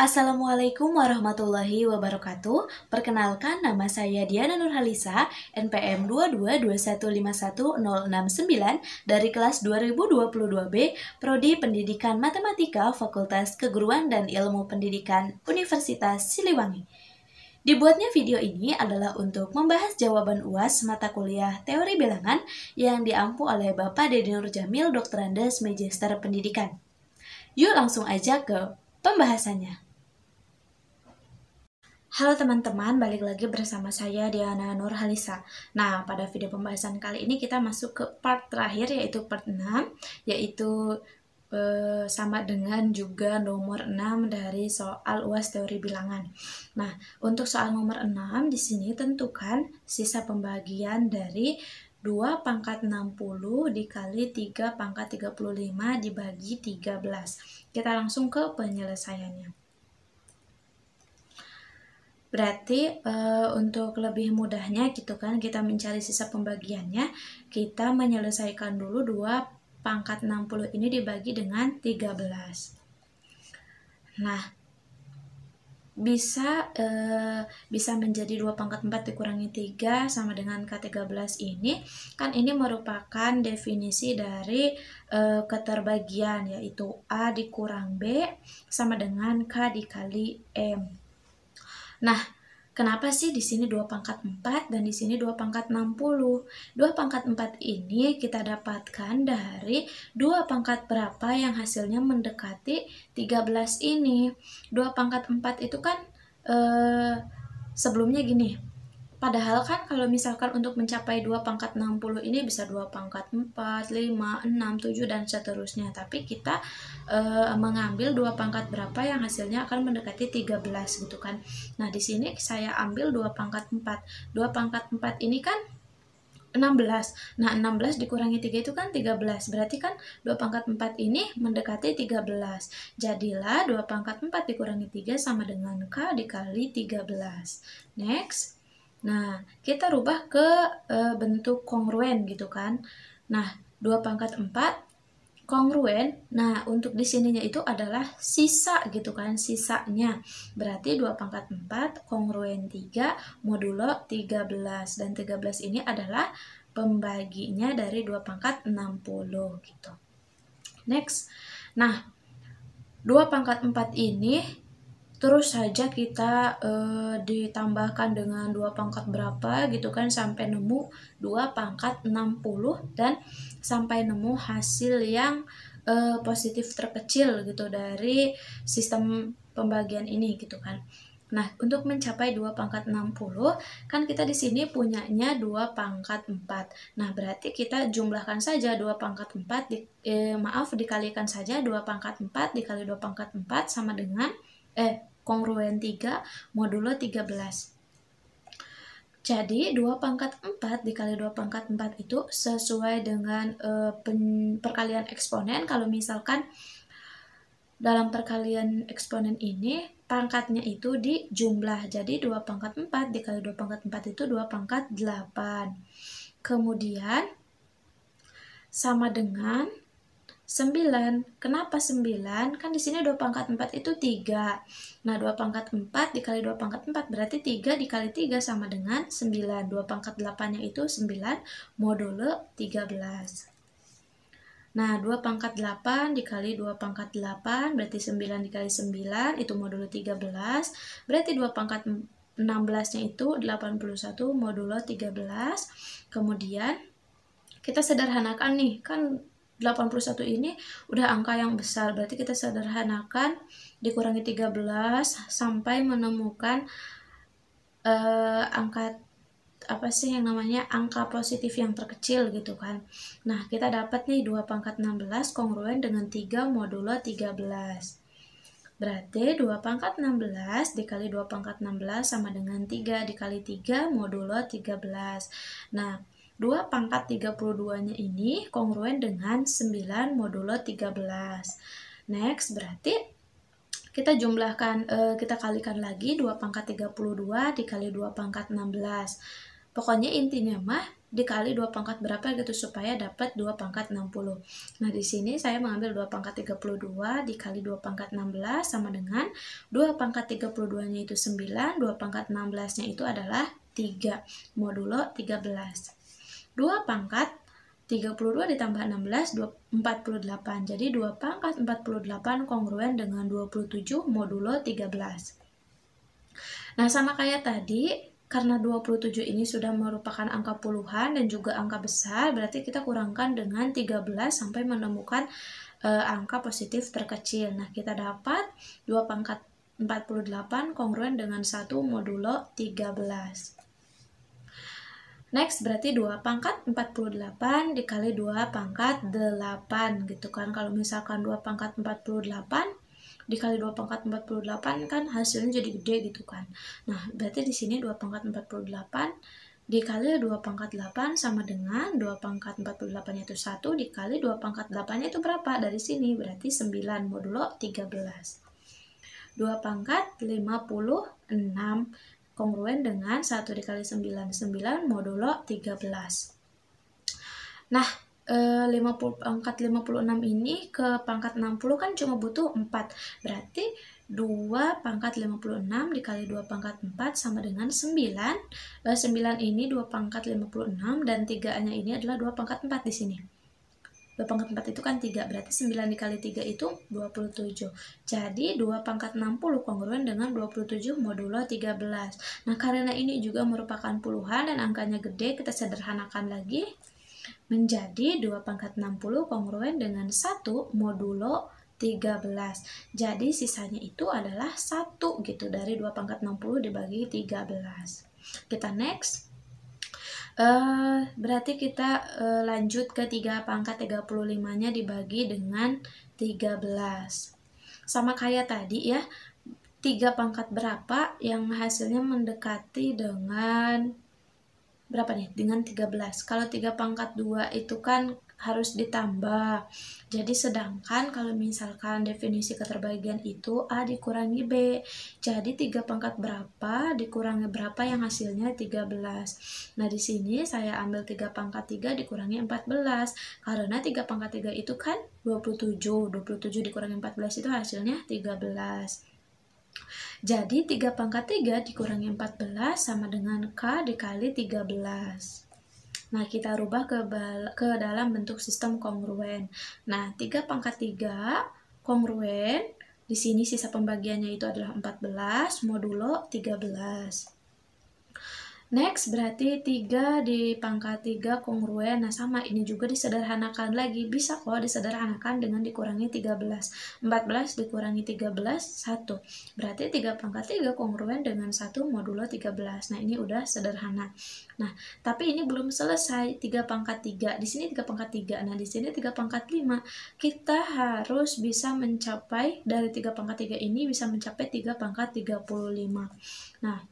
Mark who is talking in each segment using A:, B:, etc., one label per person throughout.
A: Assalamualaikum warahmatullahi wabarakatuh. Perkenalkan, nama saya Diana Nurhalisa, NPM 2221511069 dari kelas 2022B, Prodi Pendidikan Matematika, Fakultas Keguruan dan Ilmu Pendidikan, Universitas Siliwangi. Dibuatnya video ini adalah untuk membahas jawaban UAS mata kuliah Teori Bilangan yang diampu oleh Bapak Deddy Nurjamil, Doktorandes Magister Pendidikan. Yuk langsung aja ke pembahasannya. Halo teman-teman, balik lagi bersama saya Diana Nurhalisa. Nah, pada video pembahasan kali ini kita masuk ke part terakhir, yaitu part 6, yaitu sama dengan juga nomor 6 dari soal UAS teori bilangan. Nah, untuk soal nomor 6 di sini tentukan sisa pembagian dari 2 pangkat 60 dikali 3 pangkat 35 dibagi 13. Kita langsung ke penyelesaiannya. Berarti untuk lebih mudahnya gitu kan, kita mencari sisa pembagiannya, kita menyelesaikan dulu 2 pangkat 60 ini dibagi dengan 13. Nah, bisa menjadi 2 pangkat 4 dikurangi 3 sama dengan K13 ini. Kan ini merupakan definisi dari keterbagian, yaitu A dikurang B sama dengan K dikali M. Nah, kenapa sih di sini 2 pangkat 4 dan di sini 2 pangkat 60? 2 pangkat 4 ini kita dapatkan dari 2 pangkat berapa yang hasilnya mendekati 13 ini. 2 pangkat 4 itu kan sebelumnya gini. Padahal kan kalau misalkan untuk mencapai 2 pangkat 60 ini bisa 2 pangkat 4, 5, 6, 7, dan seterusnya. Tapi kita mengambil 2 pangkat berapa yang hasilnya akan mendekati 13 gitu kan. Nah, di sini saya ambil 2 pangkat 4. 2 pangkat 4 ini kan 16. Nah, 16 dikurangi 3 itu kan 13. Berarti kan 2 pangkat 4 ini mendekati 13. Jadilah 2 pangkat 4 dikurangi 3 sama dengan K dikali 13. Next. Nah, kita rubah ke bentuk kongruen gitu kan. Nah, 2 pangkat 4 kongruen. Nah, untuk di sininya itu adalah sisa gitu kan, sisanya. Berarti 2 pangkat 4 kongruen 3 modulo 13. Dan 13 ini adalah pembaginya dari 2 pangkat 60 gitu. Next. Nah, 2 pangkat 4 ini terus saja kita ditambahkan dengan 2 pangkat berapa gitu kan sampai nemu 2 pangkat 60 dan sampai nemu hasil yang positif terkecil gitu dari sistem pembagian ini gitu kan. Nah, untuk mencapai 2 pangkat 60 kan kita di sini punyanya 2 pangkat 4. Nah, berarti kita jumlahkan saja 2 pangkat 4 dikalikan saja 2 pangkat 4 dikali 2 pangkat 4 sama dengan kongruen 3 modulo 13. Jadi 2 pangkat 4 dikali 2 pangkat 4 itu sesuai dengan perkalian eksponen. Kalau misalkan dalam perkalian eksponen ini pangkatnya itu dijumlah. Jadi 2 pangkat 4 dikali 2 pangkat 4 itu 2 pangkat 8. Kemudian sama dengan 9. Kenapa 9? Kan di sini 2 pangkat 4 itu 3. Nah, 2 pangkat 4 dikali 2 pangkat 4 berarti 3 dikali 3 sama dengan 9. 2 pangkat 8-nya itu 9 modulo 13. Nah, 2 pangkat 8 dikali 2 pangkat 8 berarti 9 dikali 9 itu modulo 13. Berarti 2 pangkat 16-nya itu 81 modulo 13. Kemudian kita sederhanakan nih, kan 81 ini udah angka yang besar, berarti kita sederhanakan dikurangi 13 sampai menemukan angka apa sih yang namanya angka positif yang terkecil gitu kan. Nah, kita dapat nih 2 pangkat 16 kongruen dengan 3 modulo 13. Berarti 2 pangkat 16 dikali 2 pangkat 16 sama dengan 3 dikali 3 modulo 13. Nah, 2 pangkat 32-nya ini kongruen dengan 9 modulo 13. Next, berarti kita jumlahkan, kita kalikan lagi 2 pangkat 32 dikali 2 pangkat 16. Pokoknya intinya mah dikali 2 pangkat berapa gitu supaya dapat 2 pangkat 60. Nah, di sini saya mengambil 2 pangkat 32 dikali 2 pangkat 16 sama dengan 2 pangkat 32-nya itu 9, 2 pangkat 16-nya itu adalah 3 modulo 13. 2 pangkat 32 ditambah 16, 48. Jadi 2 pangkat 48 kongruen dengan 27 modulo 13. Nah, sama kayak tadi, karena 27 ini sudah merupakan angka puluhan dan juga angka besar, berarti kita kurangkan dengan 13 sampai menemukan angka positif terkecil. Nah, kita dapat 2 pangkat 48 kongruen dengan 1 modulo 13. Next, berarti 2 pangkat 48 dikali 2 pangkat 8 gitu kan. Kalau misalkan 2 pangkat 48 dikali 2 pangkat 48 kan hasilnya jadi gede gitu kan. Nah, berarti di sini 2 pangkat 48 dikali 2 pangkat 8 sama dengan 2 pangkat 48 itu 1 dikali 2 pangkat 8 itu berapa? Dari sini berarti 9 modulo 13. 2 pangkat 56 kongruen dengan 1 dikali 9, 9 modulo 13. Nah, 50 pangkat 56 ini ke pangkat 60 kan cuma butuh 4. Berarti 2 pangkat 56 dikali 2 pangkat 4 sama dengan 9. 9 ini 2 pangkat 56 dan 3-nya ini adalah 2 pangkat 4 di sini. 2 pangkat 4 itu kan 3, berarti 9 dikali 3 itu 27. Jadi 2 pangkat 60 kongruen dengan 27 modulo 13. Nah, karena ini juga merupakan puluhan dan angkanya gede, kita sederhanakan lagi menjadi 2 pangkat 60 kongruen dengan 1 modulo 13. Jadi sisanya itu adalah 1 gitu dari 2 pangkat 60 dibagi 13. Kita next. Berarti kita lanjut ke 3 pangkat 35-nya dibagi dengan 13. Sama kayak tadi ya, 3 pangkat berapa yang hasilnya mendekati dengan berapa nih? Dengan 13. Kalau 3 pangkat 2 itu kan harus ditambah. Jadi sedangkan kalau misalkan definisi keterbagian itu A dikurangi B. Jadi 3 pangkat berapa dikurangi berapa yang hasilnya 13. Nah, di sini saya ambil 3 pangkat 3 dikurangi 14. Karena 3 pangkat 3 itu kan 27. 27 dikurangi 14 itu hasilnya 13. Jadi 3 pangkat 3 dikurangi 14 sama dengan K dikali 13. Nah, kita rubah ke dalam bentuk sistem kongruen. Nah, 3 pangkat 3 kongruen, di sini sisa pembagiannya itu adalah 14 modulo 13. Next, berarti 3 di pangkat 3 kongruen. Nah, sama ini juga disederhanakan lagi. Bisa kok disederhanakan dengan dikurangi 13. 14 dikurangi 13, 1. Berarti 3 pangkat 3 kongruen dengan 1 modulo 13. Nah, ini udah sederhana. Nah, tapi ini belum selesai. 3 pangkat 3. Di sini 3 pangkat 3. Nah, di sini 3 pangkat 5. Kita harus bisa mencapai, dari 3 pangkat 3 ini bisa mencapai 3 pangkat 35. Nah,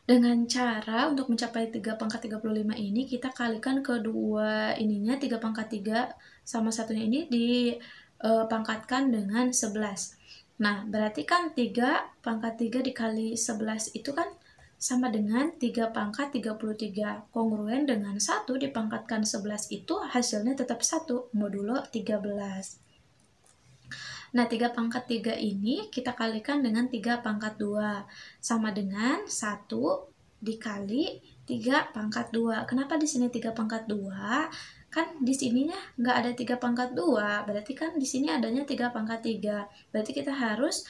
A: dengan cara untuk mencapai 3 pangkat 35 ini, kita kalikan kedua ininya, 3 pangkat 3 sama satunya ini dipangkatkan dengan 11. Nah, berarti kan 3 pangkat 3 dikali 11 itu kan sama dengan 3 pangkat 33. Kongruen dengan 1 dipangkatkan 11 itu hasilnya tetap 1, modulo 13. Nah, 3 pangkat 3 ini kita kalikan dengan 3 pangkat 2. Sama dengan 1 dikali 3 pangkat 2. Kenapa di sini 3 pangkat 2? Kan di sininya nggak ada 3 pangkat 2. Berarti kan di sini adanya 3 pangkat 3. Berarti kita harus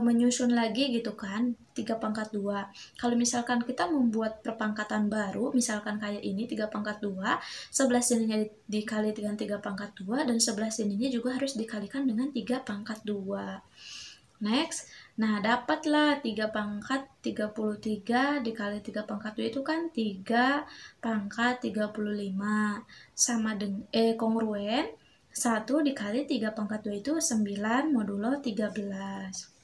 A: menyusun lagi gitu kan, 3 pangkat 2. Kalau misalkan kita membuat perpangkatan baru, misalkan kayak ini 3 pangkat 2, 11 sininya dikali dengan 3 pangkat 2, dan 11 sininya juga harus dikalikan dengan 3 pangkat 2. Next, nah dapatlah 3 pangkat 33 dikali 3 pangkat 2 itu kan 3 pangkat 35 sama dengan kongruen 1 dikali 3 pangkat 2 itu 9 modulo 13.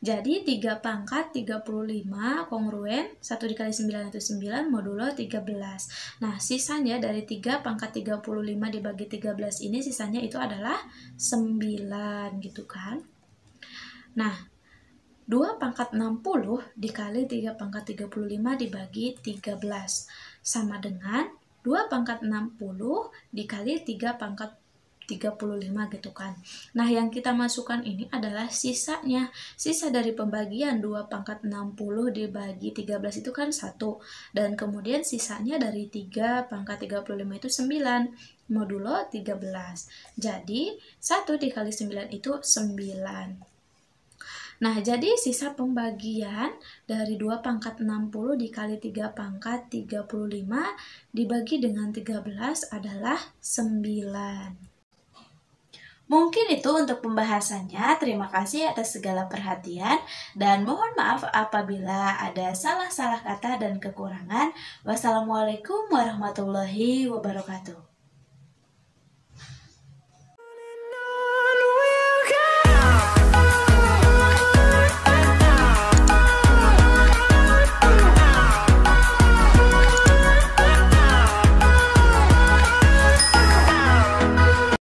A: Jadi 3 pangkat 35 kongruen 1 dikali 9 itu 9 modulo 13. Nah sisanya dari 3 pangkat 35 dibagi 13 ini sisanya itu adalah 9 gitu kan. Nah 2 pangkat 60 dikali 3 pangkat 35 dibagi 13 sama dengan 2 pangkat 60 dikali 3 pangkat 35 gitu kan. Nah yang kita masukkan ini adalah sisanya. Sisa dari pembagian 2 pangkat 60 dibagi 13 itu kan 1. Dan kemudian sisanya dari 3 pangkat 35 itu 9 modulo 13. Jadi 1 dikali 9 itu 9. Nah, jadi sisa pembagian dari 2 pangkat 60 dikali 3 pangkat 35 dibagi dengan 13 adalah 9. Mungkin itu untuk pembahasannya. Terima kasih atas segala perhatian dan mohon maaf apabila ada salah-salah kata dan kekurangan. Wassalamualaikum warahmatullahi wabarakatuh.